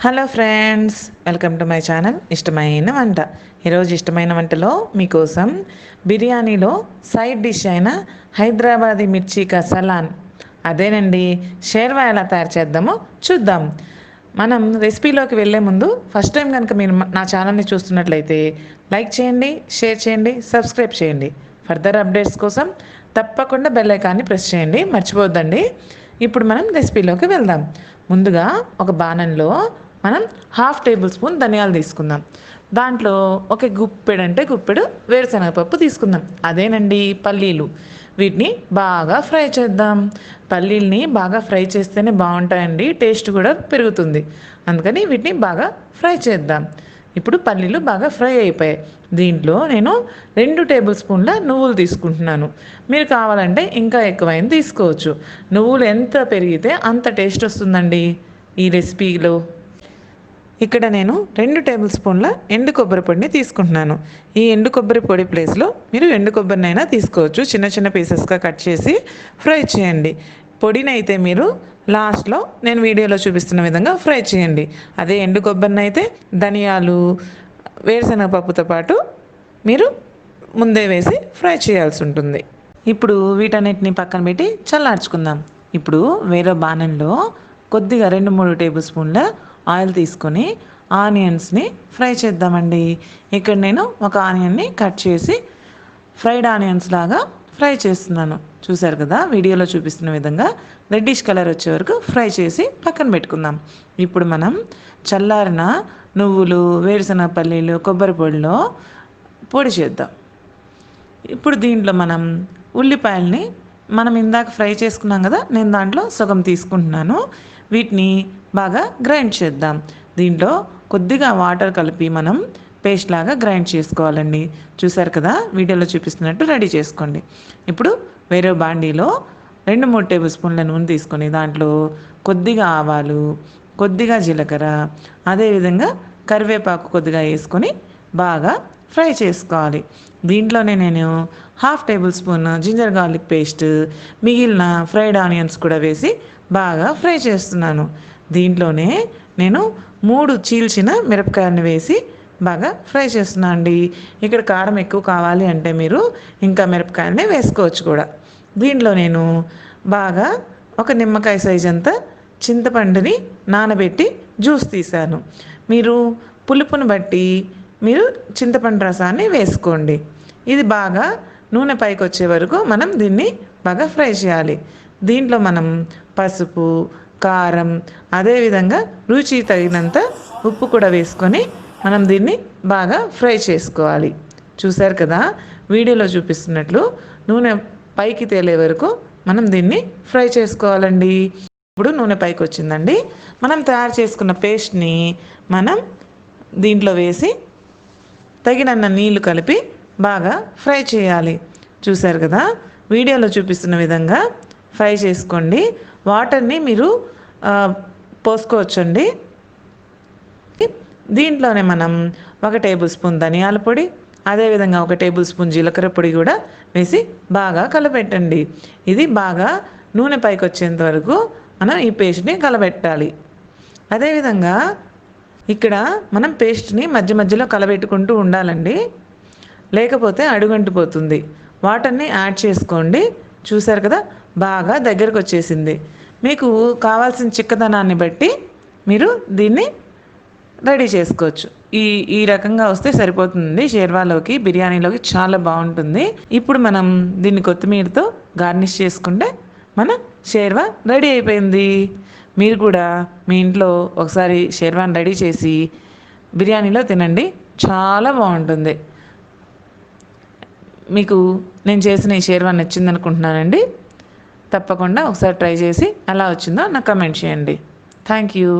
Hello friends, welcome to my channel ఇష్టమైన వంట. ఈరోజు ఇష్టమైన వంటలో మీకోసం బిర్యానీలో సైడ్ డిష్ అయిన హైదరాబాదీ మిర్చి కసలాన్, అదేనండి, షేర్వా ఎలా తయారు చేద్దామో చూద్దాం. మనం రెసిపీలోకి వెళ్ళే ముందు ఫస్ట్ టైం కనుక మీరు నా ఛానల్ని చూస్తున్నట్లయితే లైక్ చేయండి, షేర్ చేయండి, సబ్స్క్రైబ్ చేయండి. ఫర్దర్ అప్డేట్స్ కోసం తప్పకుండా బెల్ ఐకాన్ని ప్రెస్ చేయండి, మర్చిపోవద్దండి. ఇప్పుడు మనం రెసిపీలోకి వెళ్దాం. ముందుగా ఒక బాణంలో మనం 1/2 టేబుల్ స్పూన్ ధనియాలు తీసుకుందాం. దాంట్లో ఒక గుప్పెడు వేరుశనగపప్పు తీసుకుందాం. అదేనండి, పల్లీలు. వీటిని బాగా ఫ్రై చేద్దాం. పల్లీల్ని బాగా ఫ్రై చేస్తేనే బాగుంటాయండి, టేస్ట్ కూడా పెరుగుతుంది. అందుకని వీటిని బాగా ఫ్రై చేద్దాం. ఇప్పుడు పల్లీలు బాగా ఫ్రై అయిపోయాయి. దీంట్లో నేను 2 టేబుల్ స్పూన్ల నువ్వులు తీసుకుంటున్నాను. మీరు కావాలంటే ఇంకా ఎక్కువైనా తీసుకోవచ్చు. నువ్వులు ఎంత పెరిగితే అంత టేస్ట్ వస్తుందండి ఈ రెసిపీలో. ఇక్కడ నేను 2 టేబుల్ స్పూన్ల ఎండు కొబ్బరి పొడిని తీసుకుంటున్నాను. ఈ ఎండు కొబ్బరి పొడి ప్లేస్లో మీరు ఎండు కొబ్బరినైనా తీసుకోవచ్చు. చిన్న చిన్న పీసెస్గా కట్ చేసి ఫ్రై చేయండి. పొడిని అయితే మీరు లాస్ట్లో నేను వీడియోలో చూపిస్తున్న విధంగా ఫ్రై చేయండి. అదే ఎండు కొబ్బరిని అయితే ధనియాలు, వేరుశనగపప్పుతో పాటు మీరు ముందే వేసి ఫ్రై చేయాల్సి ఉంటుంది. ఇప్పుడు వీటన్నిటిని పక్కన పెట్టి చల్లార్చుకుందాం. ఇప్పుడు వేరే బాణంలో కొద్దిగా 2-3 టేబుల్ స్పూన్ల ఆయిల్ తీసుకొని ఆనియన్స్ని ఫ్రై చేద్దామండి. ఇక్కడ నేను ఒక ఆనియన్ని కట్ చేసి ఫ్రైడ్ ఆనియన్స్ లాగా ఫ్రై చేస్తున్నాను. చూసారు కదా, వీడియోలో చూపిస్తున్న విధంగా రెడ్డిష్ కలర్ వచ్చే వరకు ఫ్రై చేసి పక్కన పెట్టుకుందాం. ఇప్పుడు మనం చల్లారిన నువ్వులు, వేరుశనగ పల్లీలు, కొబ్బరి పొడిలో పొడి చేద్దాం. ఇప్పుడు దీంట్లో మనం ఉల్లిపాయల్ని మనం ఇందాక ఫ్రై చేసుకున్నాం కదా, నేను దాంట్లో సగం తీసుకుంటున్నాను. వీటిని బాగా గ్రైండ్ చేద్దాం. దీంట్లో కొద్దిగా వాటర్ కలిపి మనం పేస్ట్ లాగా గ్రైండ్ చేసుకోవాలండి. చూసారు కదా, వీడియోలో చూపిస్తున్నట్టు రెడీ చేసుకోండి. ఇప్పుడు వేరే బాండీలో 2-3 టేబుల్ స్పూన్ల నూనె తీసుకొని దాంట్లో కొద్దిగా ఆవాలు, కొద్దిగా జీలకర్ర, అదేవిధంగా కరివేపాకు కొద్దిగా వేసుకొని బాగా ఫ్రై చేసుకోవాలి. దీంట్లోనే నేను 1/2 tablespoon ginger garlic paste, మిగిలిన ఫ్రైడ్ ఆనియన్స్ కూడా వేసి బాగా ఫ్రై చేస్తున్నాను. దీంట్లోనే నేను 3 చీల్చిన మిరపకాయలను వేసి బాగా ఫ్రై చేస్తున్నాను అండి. ఇక్కడ కారం ఎక్కువ కావాలి అంటే మీరు ఇంకా మిరపకాయలని వేసుకోవచ్చు కూడా. దీంట్లో నేను బాగా ఒక నిమ్మకాయ సైజ్ అంతా చింతపండుని నానబెట్టి జ్యూస్ తీశాను. మీరు పులుపుని బట్టి మీరు చింతపండు రసాన్ని వేసుకోండి. ఇది బాగా నూనె పైకి వచ్చే వరకు మనం దీన్ని బాగా ఫ్రై చేయాలి. దీంట్లో మనం పసుపు, కారం, అదేవిధంగా రుచి తగినంత ఉప్పు కూడా వేసుకొని మనం దీన్ని బాగా ఫ్రై చేసుకోవాలి. చూసారు కదా, వీడియోలో చూపిస్తున్నట్లు నూనె పైకి తేలే వరకు మనం దీన్ని ఫ్రై చేసుకోవాలండి. ఇప్పుడు నూనె పైకి వచ్చిందండి. మనం తయారు చేసుకున్న పేస్ట్ని మనం దీంట్లో వేసి తగినన్న నీళ్లు కలిపి బాగా ఫ్రై చేయాలి. చూసారు కదా, వీడియోలో చూపిస్తున్న విధంగా ఫ్రై చేసుకోండి. వాటర్ని మీరు పోసుకోవచ్చండి. దీంట్లోనే మనం 1 టేబుల్ స్పూన్ ధనియాల పొడి, అదేవిధంగా 1 టేబుల్ స్పూన్ జీలకర్ర పొడి కూడా వేసి బాగా కలపెట్టండి. ఇది బాగా నూనె పైకి వచ్చేంత వరకు మనం ఈ పేస్ట్ని కలబెట్టాలి. అదేవిధంగా ఇక్కడ మనం పేస్ట్ని మధ్య మధ్యలో కలబెట్టుకుంటూ ఉండాలండి, లేకపోతే అడుగంటిపోతుంది. వాటర్ని యాడ్ చేసుకోండి. చూసారు కదా, బాగా దగ్గరకు వచ్చేసింది. మీకు కావాల్సిన చిక్కదనాన్ని బట్టి మీరు దీన్ని రెడీ చేసుకోవచ్చు. ఈ రకంగా వస్తే సరిపోతుంది. షేర్వాలోకి, బిర్యానీలోకి చాలా బాగుంటుంది. ఇప్పుడు మనం దీన్ని కొత్తిమీరతో గార్నిష్ చేసుకుంటే మన షేర్వా రెడీ అయిపోయింది. మీరు కూడా మీ ఇంట్లో ఒకసారి షేర్వాని రెడీ చేసి బిర్యానీలో తినండి, చాలా బాగుంటుంది. మీకు నేను చేసిన ఈ షేర్వా నచ్చింది అనుకుంటున్నానండి. తప్పకుండా ఒకసారి ట్రై చేసి ఎలా వచ్చిందో నాకు కమెంట్ చేయండి. Thank you.